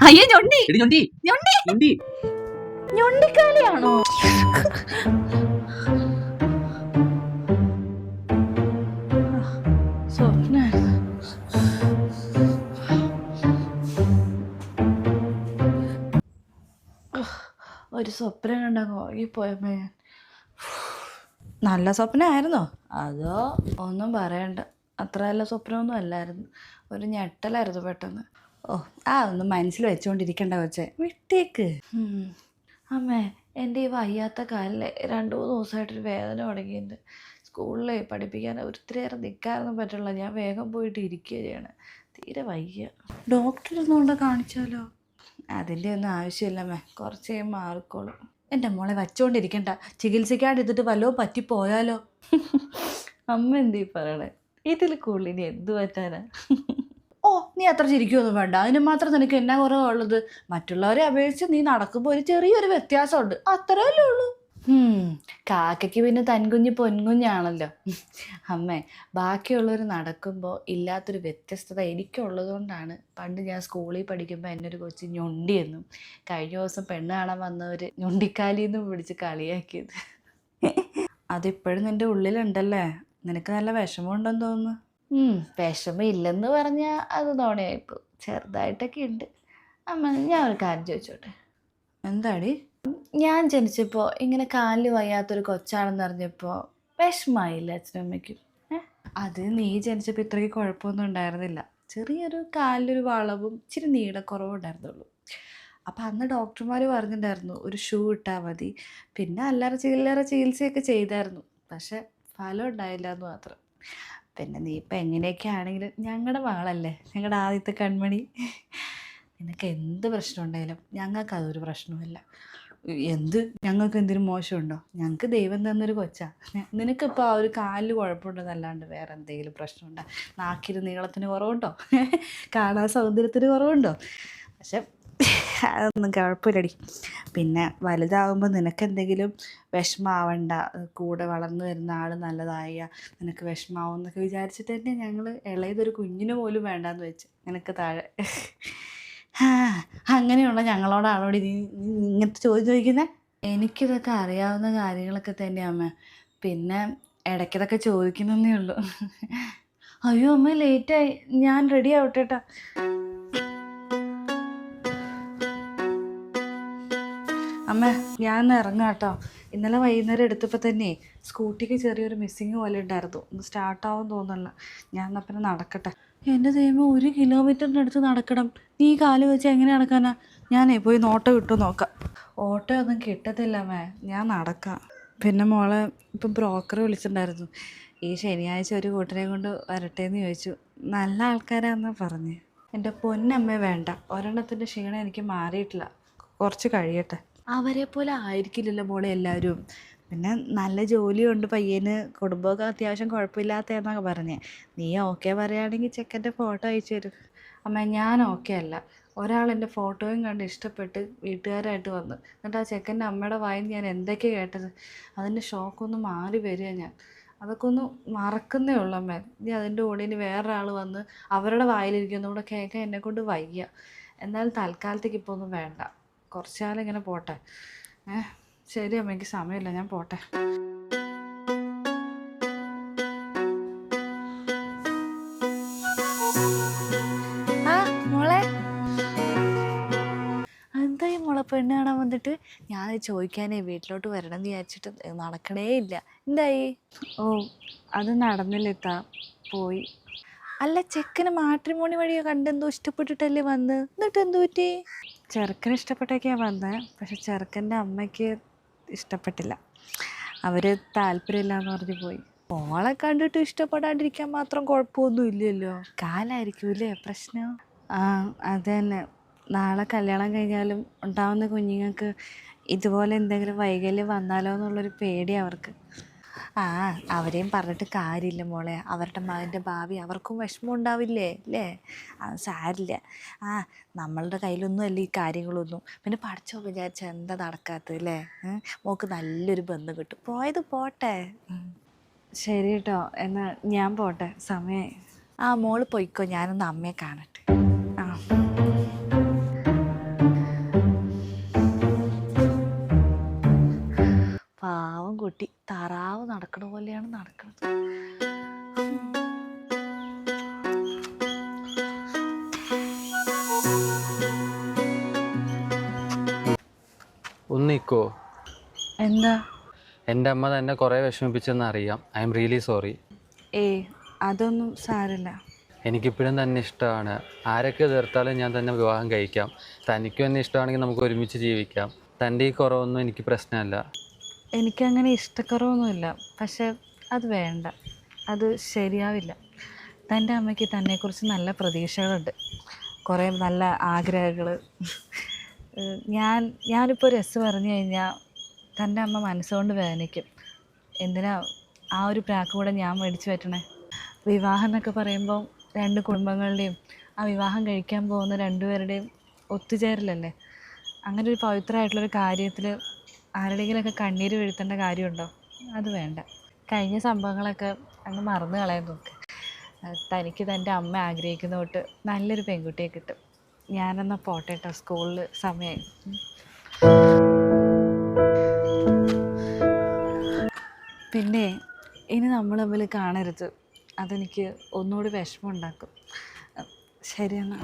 അയ്യോ ഞൊണ്ടി ഞൊണ്ടി ഞൊണ്ടി ഞൊണ്ടി ഞൊണ്ടിക്കാലിയാണോ? സ്വപ്ന ഒരു സ്വപ്നം കണ്ടങ്ങ് ഉറങ്ങിപ്പോയമ്മേ ഞാൻ. നല്ല സ്വപ്നമായിരുന്നോ അതോ? ഒന്നും പറയണ്ട, അത്ര നല്ല സ്വപ്നമൊന്നും അല്ലായിരുന്നു. ഒരു ഞെട്ടലായിരുന്നു പെട്ടെന്ന്. ഓ ഒന്നും മനസ്സിൽ വെച്ചുകൊണ്ടിരിക്കണ്ട കൊച്ചേ, വിട്ടേക്ക്. അമ്മേ, എൻ്റെ ഈ വയ്യാത്ത കാലിലെ 2-3 ദിവസമായിട്ടൊരു വേദന തുടങ്ങിയിട്ടുണ്ട്. സ്കൂളിൽ പഠിപ്പിക്കാൻ ഒത്തിരിയേറെ നിൽക്കാനൊന്നും പറ്റില്ല. ഞാൻ വേഗം പോയിട്ട് ഇരിക്കുക ചെയ്യണേ, തീരെ വയ്യ. ഡോക്ടറൊന്നുകൊണ്ട് കാണിച്ചാലോ? അതിൻ്റെ ഒന്നും ആവശ്യമില്ലമ്മേ, കുറച്ച് കഴിയുമ്പോൾ മാറിക്കോളും. എൻ്റെ മോളെ വച്ചുകൊണ്ടിരിക്കണ്ട, ചികിത്സിക്കാണ്ടിരുന്നിട്ട് വല്ലതും പറ്റിപ്പോയാലോ? അമ്മ എന്തീ പറയണേ? ഇതിൽ കൂടുതൽ ഇനി എന്ത് പറ്റാനാ? ഓ, നീ അത്ര ചിരിക്കുകയൊന്നും വേണ്ട, അതിന് മാത്രം നിനക്ക് എന്നാ കുറവുള്ളത്? മറ്റുള്ളവരെ അപേക്ഷിച്ച് നീ നടക്കുമ്പോൾ ഒരു ചെറിയൊരു വ്യത്യാസമുണ്ട്, അത്രയല്ലേ ഉള്ളൂ. കാക്കയ്ക്ക് പിന്നെ തൻകുഞ്ഞ് പൊൻകുഞ്ഞാണല്ലോ. അമ്മേ, ബാക്കിയുള്ളവർ നടക്കുമ്പോൾ ഇല്ലാത്തൊരു വ്യത്യസ്തത എനിക്കുള്ളത് കൊണ്ടാണ് പണ്ട് ഞാൻ സ്കൂളിൽ പഠിക്കുമ്പോൾ എന്നെ ഒരു കൊച്ചു ഞൊണ്ടിയെന്നും കഴിഞ്ഞ ദിവസം പെണ്ണ് കാണാൻ വന്നവർ ഞൊണ്ടിക്കാലിന്നും പിടിച്ച് കളിയാക്കിയത്. അതിപ്പോഴും നിൻ്റെ ഉള്ളിലുണ്ടല്ലേ? നിനക്ക് നല്ല വിഷമമുണ്ടെന്ന് തോന്നുന്നു. വിഷമം ഇല്ലെന്ന് പറഞ്ഞാൽ അത് നോണയായിപ്പോൾ, ചെറുതായിട്ടൊക്കെ ഉണ്ട്. അമ്മ, ഞാൻ ഒരു കാര്യം ചോദിച്ചോട്ടെ? എന്താടി? ഞാൻ ജനിച്ചപ്പോൾ ഇങ്ങനെ കാലിൽ വയ്യാത്തൊരു കൊച്ചാണെന്ന് അറിഞ്ഞപ്പോൾ വിഷമമായില്ല അച്ഛനമ്മയ്ക്കും? അത് നീ ജനിച്ചപ്പോൾ ഇത്രയ്ക്ക് കുഴപ്പമൊന്നും ഉണ്ടായിരുന്നില്ല. ചെറിയൊരു കാലിലൊരു വളവും ഇച്ചിരി നീളക്കുറവും ഉണ്ടായിരുന്നുള്ളൂ. അപ്പം അന്ന് ഡോക്ടർമാർ പറഞ്ഞിട്ടുണ്ടായിരുന്നു ഒരു ഷൂ ഇട്ടാൽ മതി. പിന്നെ അല്ലറ ചികിത്സയൊക്കെ ചെയ്തായിരുന്നു, പക്ഷെ ഫലം ഉണ്ടായില്ല എന്ന് മാത്രം. പിന്നെ നീ ഇപ്പം എങ്ങനെയൊക്കെ ആണെങ്കിലും ഞങ്ങളുടെ മകളല്ലേ, ഞങ്ങളുടെ ആദ്യത്തെ കൺമണി. നിനക്ക് എന്ത് പ്രശ്നം ഉണ്ടായാലും ഞങ്ങൾക്ക് അതൊരു പ്രശ്നവുമില്ല. ഞങ്ങൾക്ക് എന്തിനും മോശമുണ്ടോ? ഞങ്ങൾക്ക് ദൈവം തന്നൊരു കൊച്ചാ. നിനക്കിപ്പോൾ ആ ഒരു കാലിൽ കുഴപ്പമുണ്ടെന്നല്ലാണ്ട് വേറെ എന്തെങ്കിലും പ്രശ്നമുണ്ടോ? നാക്കിന് നീളത്തിന് കുറവുണ്ടോ? കാണാൻ സൗന്ദര്യത്തിന് കുറവുണ്ടോ? പക്ഷെ അതൊന്നും കുഴപ്പമില്ലടി. പിന്നെ വലുതാകുമ്പോൾ നിനക്കെന്തെങ്കിലും വിഷമാവണ്ട, കൂടെ വളർന്നു വരുന്ന ആൾ നല്ലതായ നിനക്ക് വിഷമാവും എന്നൊക്കെ വിചാരിച്ചിട്ട് തന്നെ ഞങ്ങൾ ഇളയതൊരു കുഞ്ഞിന് പോലും വേണ്ടാന്ന് വെച്ച് നിനക്ക് താഴെ. അങ്ങനെയുള്ള ഞങ്ങളോടാണോടി നീ ഇങ്ങനത്തെ ചോദ്യം ചോദിക്കുന്നത്? എനിക്കിതൊക്കെ അറിയാവുന്ന കാര്യങ്ങളൊക്കെ തന്നെയാണ് അമ്മ, പിന്നെ ഇടയ്ക്കിതൊക്കെ ചോദിക്കുന്നതേ ഉള്ളൂ. അയ്യോ അമ്മ, ലേറ്റായി, ഞാൻ റെഡി ആവട്ടെ കേട്ടോ. അമ്മ, ഞാൻ ഇറങ്ങാം കേട്ടോ. ഇന്നലെ വൈകുന്നേരം എടുത്തപ്പോൾ തന്നെ സ്കൂട്ടിക്ക് ചെറിയൊരു മിസ്സിങ് പോലെ ഉണ്ടായിരുന്നു, ഒന്ന് സ്റ്റാർട്ടാവും തോന്നുന്നില്ല. ഞാൻ എന്നാൽ പിന്നെ നടക്കട്ടെ. എൻ്റെ ദൈവം, 1 കിലോമീറ്ററിൻ്റെ അടുത്ത് നടക്കണം. നീ കാല് വെച്ച് എങ്ങനെ നടക്കാനാ? ഞാനേ പോയി ഓട്ടോ കിട്ടും നോക്കാം. ഓട്ടോ ഒന്നും കിട്ടത്തില്ല അമ്മേ, ഞാൻ നടക്കാം. പിന്നെ മോളെ, ഇപ്പം ബ്രോക്കർ വിളിച്ചിട്ടുണ്ടായിരുന്നു, ഈ ശനിയാഴ്ച ഒരു കൂട്ടരെ കൊണ്ട് വരട്ടേന്ന് ചോദിച്ചു. നല്ല ആൾക്കാരാണെന്നാണ് പറഞ്ഞത്. എൻ്റെ പൊന്നമ്മ വേണ്ട, ഒരെണ്ണത്തിൻ്റെ ക്ഷീണം എനിക്ക് മാറിയിട്ടില്ല, കുറച്ച് കഴിയട്ടെ. അവരെ പോലെ ആയിരിക്കില്ലല്ലോ മോളെ എല്ലാവരും. പിന്നെ നല്ല ജോലിയുണ്ട് പയ്യന്, കുടുംബമൊക്കെ അത്യാവശ്യം കുഴപ്പമില്ലാത്തതെന്നൊക്കെ പറഞ്ഞേ. നീ ഓക്കെ പറയുകയാണെങ്കിൽ ചെക്കൻ്റെ ഫോട്ടോ അയച്ചു തരും. അമ്മ, ഞാൻ ഓക്കെ അല്ല. ഒരാൾ എൻ്റെ ഫോട്ടോയും കണ്ട് ഇഷ്ടപ്പെട്ട് വീട്ടുകാരായിട്ട് വന്ന്, എന്നിട്ട് ആ ചെക്കൻ്റെ അമ്മയുടെ വായിൽ ഞാൻ എന്തൊക്കെയാണ് കേട്ടത്. അതിൻ്റെ ഷോക്കൊന്ന് മാറി വരിക ഞാൻ. അതൊക്കെ ഒന്ന് മറക്കുന്നേ ഉള്ളൂ അമ്മ. ഇനി അതിൻ്റെ കൂടെ ഇനി വേറൊരാൾ വന്ന് അവരുടെ വായിലിരിക്കുന്നതും കൂടെ കേൾക്കാൻ എന്നെക്കൊണ്ട് വയ്യ. എന്നാലും തൽക്കാലത്തേക്ക് ഇപ്പോൾ ഒന്നും വേണ്ട, കുറച്ച് കാലം ഇങ്ങനെ പോട്ടെ. ശരി അമ്മ, എനിക്ക് സമയമില്ല, ഞാൻ പോട്ടെ. മോളെ, എന്തായി മോളെ പെണ്ണ് കാണാൻ വന്നിട്ട്? ഞാൻ ചോദിക്കാനേ വീട്ടിലോട്ട് വരണം എന്ന് വിചാരിച്ചിട്ട് നടക്കണേ ഇല്ല. എന്തായി? ഓ, അത് നടന്നില്ല, പോയി. അല്ല, ചെക്കന് മാട്രിമോണി വഴിയോ കണ്ടെന്തോ ഇഷ്ടപ്പെട്ടിട്ടല്ലേ വന്ന്, എന്നിട്ട് എന്തു പറ്റി? ചെറുക്കന് ഇഷ്ടപ്പെട്ടൊക്കെയാണ് വന്നത്, പക്ഷെ ചെറുക്കൻ്റെ അമ്മയ്ക്ക് ഇഷ്ടപ്പെട്ടില്ല. അവർ താല്പര്യമില്ലാന്ന് പറഞ്ഞ് പോയി. മോളെ കണ്ടിട്ട് ഇഷ്ടപ്പെടാണ്ടിരിക്കാൻ മാത്രം കുഴപ്പമൊന്നും ഇല്ലല്ലോ. കാലായിരിക്കൂലേ പ്രശ്നം? അത് തന്നെ. നാളെ കല്യാണം കഴിഞ്ഞാലും ഉണ്ടാവുന്ന കുഞ്ഞുങ്ങൾക്ക് ഇതുപോലെ എന്തെങ്കിലും വൈകല്യം വന്നാലോ എന്നുള്ളൊരു പേടി അവർക്ക്. അവരെയും പറഞ്ഞിട്ട് കാര്യമില്ല മോളെ, അവരുടെ മകൻ്റെ ഭാവി അവർക്കും വിഷമം ഉണ്ടാവില്ലേ അല്ലേ? അത് സാരില്ല. നമ്മളുടെ കയ്യിലൊന്നും അല്ല ഈ കാര്യങ്ങളൊന്നും. പിന്നെ പഠിച്ചോ വിചാരിച്ച എന്താ നടക്കാത്തത് അല്ലേ? മോൾക്ക് നല്ലൊരു ബന്ധം കിട്ടും, പോയത് പോട്ടെ. ശരി കേട്ടോ, എന്നാൽ ഞാൻ പോട്ടെ, സമയമായി. മോള് പോയിക്കോ, ഞാനൊന്ന് അമ്മയെ കാണട്ടെ. നടക്കുന്നത്. ഒന്നിക്കോ എന്താ? എൻ്റെ അമ്മ തന്നെ കുറേ വിഷമിപ്പിച്ചെന്ന് അറിയാം. I am really sorry. അതൊന്നും സാരമില്ല. എനിക്കിപ്പോഴും തന്നെ ഇഷ്ടമാണ്. ആരൊക്കെ എതിർത്താലും ഞാൻ തന്നെ വിവാഹം കഴിക്കാം. തനിക്കും എന്നെ ഇഷ്ടമാണെങ്കിൽ നമുക്ക് ഒരുമിച്ച് ജീവിക്കാം. തൻ്റെ ഈ കുറവൊന്നും എനിക്ക് പ്രശ്നമല്ല. എനിക്കങ്ങനെ ഇഷ്ടക്കുറവൊന്നുമില്ല. പക്ഷെ അത് വേണ്ട, അത് ശരിയാവില്ല. തൻ്റെ അമ്മയ്ക്ക് തന്നെക്കുറിച്ച് നല്ല പ്രതീക്ഷകളുണ്ട്, കുറേ നല്ല ആഗ്രഹങ്ങൾ. ഞാനിപ്പോൾ ഒരു എസ് പറഞ്ഞു കഴിഞ്ഞാൽ തൻ്റെ അമ്മ മനസ്സുകൊണ്ട് വേദനിക്കും. എന്തിനാ ആ ഒരു പ്രാക്ക് കൂടെ ഞാൻ മേടിച്ച് പറ്റണേ? വിവാഹം എന്നൊക്കെ പറയുമ്പോൾ രണ്ട് കുടുംബങ്ങളുടെയും ആ വിവാഹം കഴിക്കാൻ പോകുന്ന രണ്ടുപേരുടെയും ഒത്തുചേരലല്ലേ. അങ്ങനെ ഒരു പവിത്രമായിട്ടുള്ളൊരു കാര്യത്തിൽ ആരുടെയെങ്കിലുമൊക്കെ കണ്ണീര് വീഴ്ത്തേണ്ട കാര്യമുണ്ടോ? അത് വേണ്ട. കഴിഞ്ഞ സംഭവങ്ങളൊക്കെ അങ്ങ് മറന്നു കളയാൻ നോക്ക്. തനിക്ക് തൻ്റെ അമ്മ ആഗ്രഹിക്കുന്ന തൊട്ട് നല്ലൊരു പെൺകുട്ടിയെ കിട്ടും. ഞാനെന്നാൽ പോട്ടെ കേട്ടോ, സ്കൂളിൽ സമയമായി. പിന്നെ ഇനി നമ്മൾ തമ്മിൽ കാണരുത്, അതെനിക്ക് ഒന്നുകൂടി വിഷമം ഉണ്ടാക്കും. ശരിയെന്നാ.